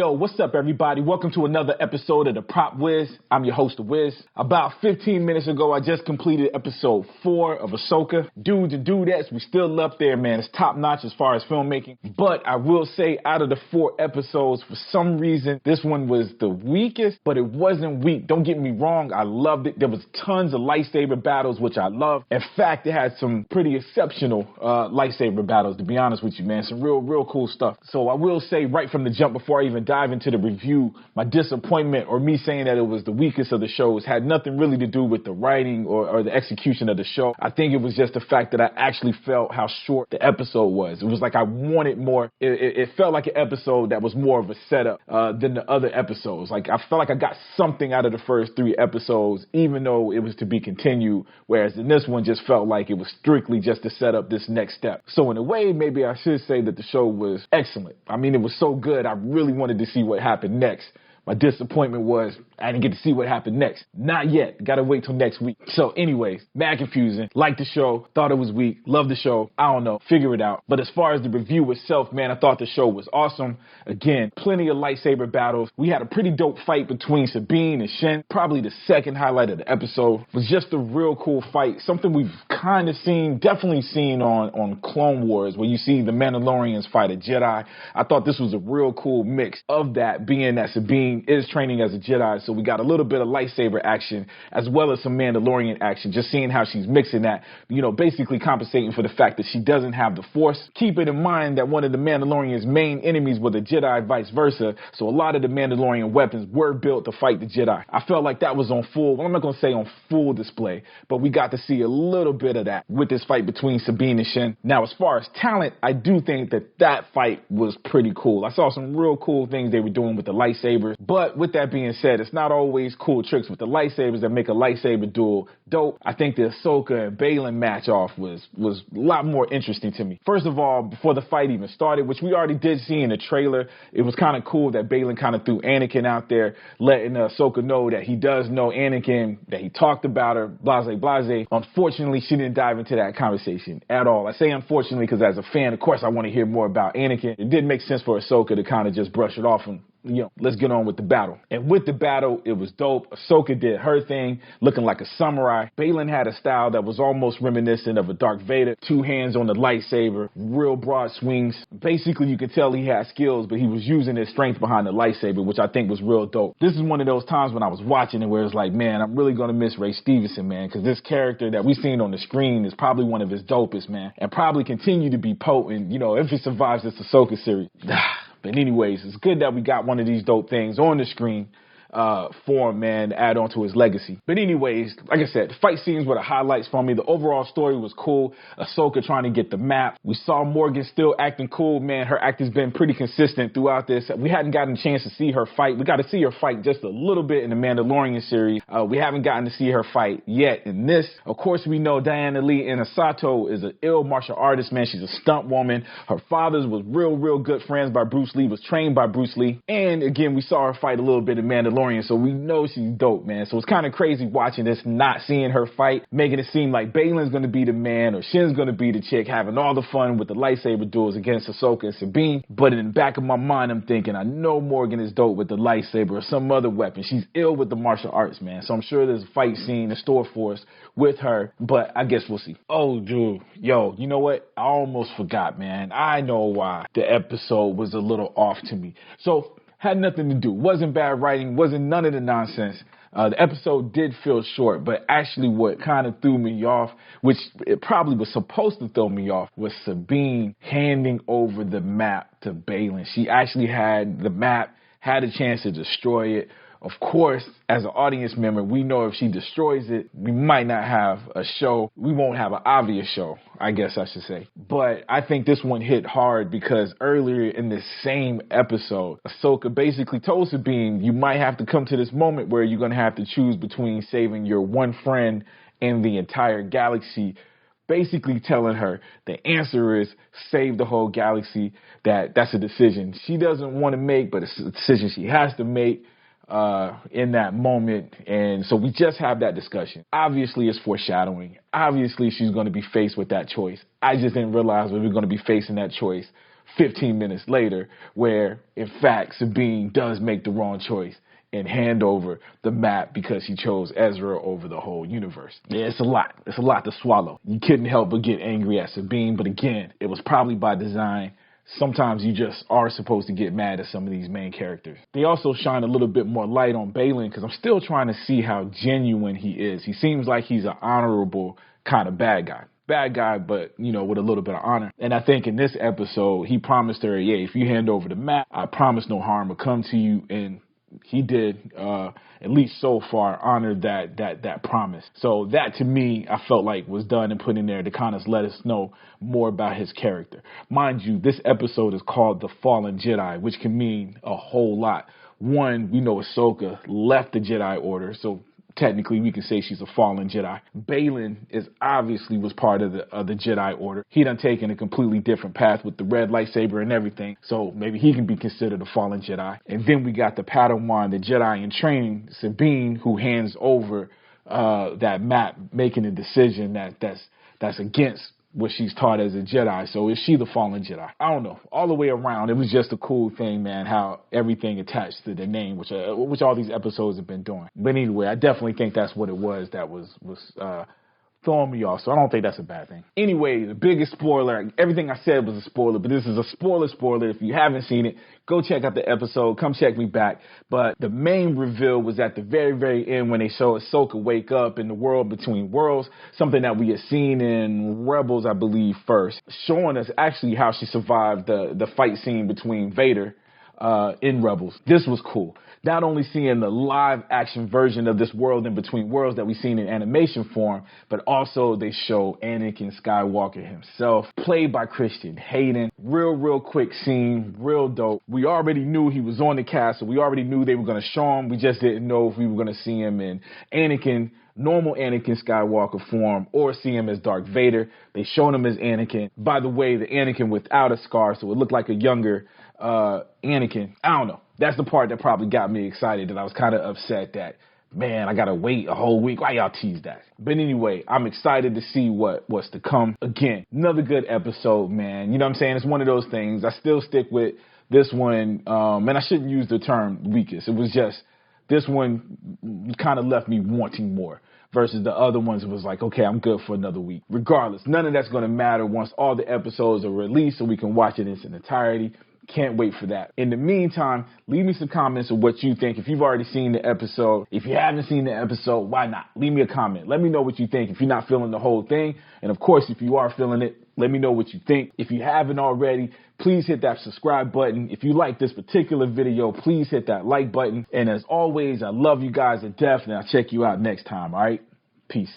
Yo, what's up, everybody? Welcome to another episode of the Prop Wiz. I'm your host, Wiz. About 15 minutes ago, I just completed episode 4 of Ahsoka. Dudes and dudettes, we still up there, man. It's top notch as far as filmmaking. But I will say, out of the 4 episodes, for some reason, this one was the weakest, but it wasn't weak. Don't get me wrong, I loved it. There was tons of lightsaber battles, which I loved. In fact, it had some pretty exceptional lightsaber battles, to be honest with you, man. Some real cool stuff. So I will say right from the jump, before I even dive into the review, my disappointment or me saying that it was the weakest of the shows had nothing really to do with the writing or the execution of the show. I think it was just the fact that I actually felt how short the episode was. It was like I wanted more. It felt like an episode that was more of a setup than the other episodes. Like I felt like I got something out of the first 3 episodes, even though it was to be continued, whereas in this one just felt like it was strictly just to set up this next step. So in a way, maybe I should say that the show was excellent. I mean, it was so good, I really wanted to see what happened next. My disappointment was I didn't get to see what happened next. Not yet. Gotta wait till next week. So anyways, mad confusing. Liked the show. Thought it was weak. Loved the show. I don't know. Figure it out. But as far as the review itself, man, I thought the show was awesome. Again, plenty of lightsaber battles. We had a pretty dope fight between Sabine and Shin. Probably the second highlight of the episode. It was just a real cool fight. Something we've kind of seen, definitely seen on Clone Wars, where you see the Mandalorians fight a Jedi. I thought this was a real cool mix of that, being that Sabine is training as a Jedi, so we got a little bit of lightsaber action as well as some Mandalorian action, just seeing how she's mixing that, basically compensating for the fact that she doesn't have the Force. Keep it in mind that one of the Mandalorian's main enemies were the Jedi, vice versa, so a lot of the Mandalorian weapons were built to fight the Jedi. I felt like that was on full, well, I'm not going to say on full display, but we got to see a little bit of that with this fight between Sabine and Shin. Now, as far as talent, I do think that fight was pretty cool. I saw some real cool things they were doing with the lightsabers, but with that being said, it's not always cool tricks with the lightsabers that make a lightsaber duel dope. I think the Ahsoka and Baylan match off was a lot more interesting to me. First of all, before the fight even started, which we already did see in the trailer, it was kind of cool that Baylan kind of threw Anakin out there, letting Ahsoka know that he does know Anakin, that he talked about her, blase. Unfortunately, she didn't dive into that conversation at all. I say unfortunately because as a fan, of course, I want to hear more about Anakin. It did make sense for Ahsoka to kind of just brush it off and let's get on with the battle. And with the battle, it was dope. Ahsoka did her thing, looking like a samurai. Baylan had a style that was almost reminiscent of a Darth Vader. 2 hands on the lightsaber, real broad swings. Basically, you could tell he had skills, but he was using his strength behind the lightsaber, which I think was real dope. This is one of those times when I was watching it where it's like, man, I'm really going to miss Ray Stevenson, man, because this character that we've seen on the screen is probably one of his dopest, man, and probably continue to be potent, if he survives this Ahsoka series. But anyways, it's good that we got one of these dope things on the screen for him, man, to add on to his legacy. But anyways, like I said, the fight scenes were the highlights for me. The overall story was cool. Ahsoka trying to get the map. We saw Morgan still acting cool, man. Her act has been pretty consistent throughout this. We hadn't gotten a chance to see her fight. We got to see her fight just a little bit in the Mandalorian series. We haven't gotten to see her fight yet in this. Of course, we know Diana Lee Inosato is an ill martial artist, man. She's a stunt woman. Her father was real good friends by Bruce Lee, was trained by Bruce Lee. And again, we saw her fight a little bit in Mandalorian. So we know she's dope, man. So it's kind of crazy watching this, not seeing her fight, making it seem like Baylan's going to be the man or Shin's going to be the chick, having all the fun with the lightsaber duels against Ahsoka and Sabine. But in the back of my mind, I'm thinking, I know Morgan is dope with the lightsaber or some other weapon. She's ill with the martial arts, man. So I'm sure there's a fight scene in store for us with her, but I guess we'll see. Oh, dude. Yo, you know what? I almost forgot, man. I know why the episode was a little off to me. So had nothing to do. Wasn't bad writing. Wasn't none of the nonsense. The episode did feel short, but actually what kind of threw me off, which it probably was supposed to throw me off, was Sabine handing over the map to Baylan. She actually had the map, had a chance to destroy it. Of course, as an audience member, we know if she destroys it, we might not have a show. We won't have an obvious show, I guess I should say. But I think this one hit hard because earlier in this same episode, Ahsoka basically told Sabine, you might have to come to this moment where you're going to have to choose between saving your one friend and the entire galaxy. Basically telling her the answer is save the whole galaxy. That's a decision she doesn't want to make, but it's a decision she has to make in that moment. And so we just have that discussion. Obviously, it's foreshadowing. Obviously, she's going to be faced with that choice. I just didn't realize we were going to be facing that choice 15 minutes later, where in fact Sabine does make the wrong choice and hand over the map because he chose Ezra over the whole universe. Yeah, it's a lot. It's a lot to swallow. You couldn't help but get angry at Sabine, but again, it was probably by design. Sometimes you just are supposed to get mad at some of these main characters. They also shine a little bit more light on Baylan because I'm still trying to see how genuine he is. He seems like he's an honorable kind of bad guy. Bad guy, but, you know, with a little bit of honor. And I think in this episode, he promised her, yeah, if you hand over the map, I promise no harm will come to you. And he did, at least so far, honor that promise. So that, to me, I felt like was done and put in there to kind of let us know more about his character. Mind you, this episode is called The Fallen Jedi, which can mean a whole lot. One, we know Ahsoka left the Jedi Order, so technically we can say she's a fallen Jedi. Baylan was part of the Jedi Order. He done taken a completely different path with the red lightsaber and everything, so maybe he can be considered a fallen Jedi. And then we got the Padawan, the Jedi in training, Sabine, who hands over that map, making a decision that's against what she's taught as a Jedi. So is she the fallen Jedi? I don't know. All the way around, it was just a cool thing, man, how everything attached to the name, which all these episodes have been doing. But anyway, I definitely think that's what it was that was throwing me off. So I don't think that's a bad thing. Anyway, the biggest spoiler, everything I said was a spoiler, but this is a spoiler. If you haven't seen it, go check out the episode. Come check me back. But the main reveal was at the very, very end when they show Ahsoka wake up in the world between worlds, something that we had seen in Rebels, I believe, first, showing us actually how she survived the fight scene between Vader in Rebels. This was cool. Not only seeing the live action version of this world in between worlds that we've seen in animation form, but also they show Anakin Skywalker himself, played by Christian Hayden. Real quick scene, real dope. We already knew he was on the castle. We already knew they were going to show him. We just didn't know if we were going to see him in normal Anakin Skywalker form or see him as Darth Vader. They showed him as Anakin. By the way, the Anakin without a scar, so it looked like a younger Anakin. I don't know. That's the part that probably got me excited, and I was kind of upset that, man, I got to wait a whole week. Why y'all tease that? But anyway, I'm excited to see what's to come. Again, another good episode, man. You know what I'm saying? It's one of those things. I still stick with this one, and I shouldn't use the term weakest. It was just this one kind of left me wanting more. Versus the other ones, it was like, okay, I'm good for another week. Regardless, none of that's going to matter once all the episodes are released so we can watch it in its entirety. Can't wait for that. In the meantime, leave me some comments of what you think. If you've already seen the episode, if you haven't seen the episode, why not? Leave me a comment. Let me know what you think if you're not feeling the whole thing. And of course, if you are feeling it, let me know what you think. If you haven't already, please hit that subscribe button. If you like this particular video, please hit that like button. And as always, I love you guys to death, and I'll check you out next time, all right? Peace.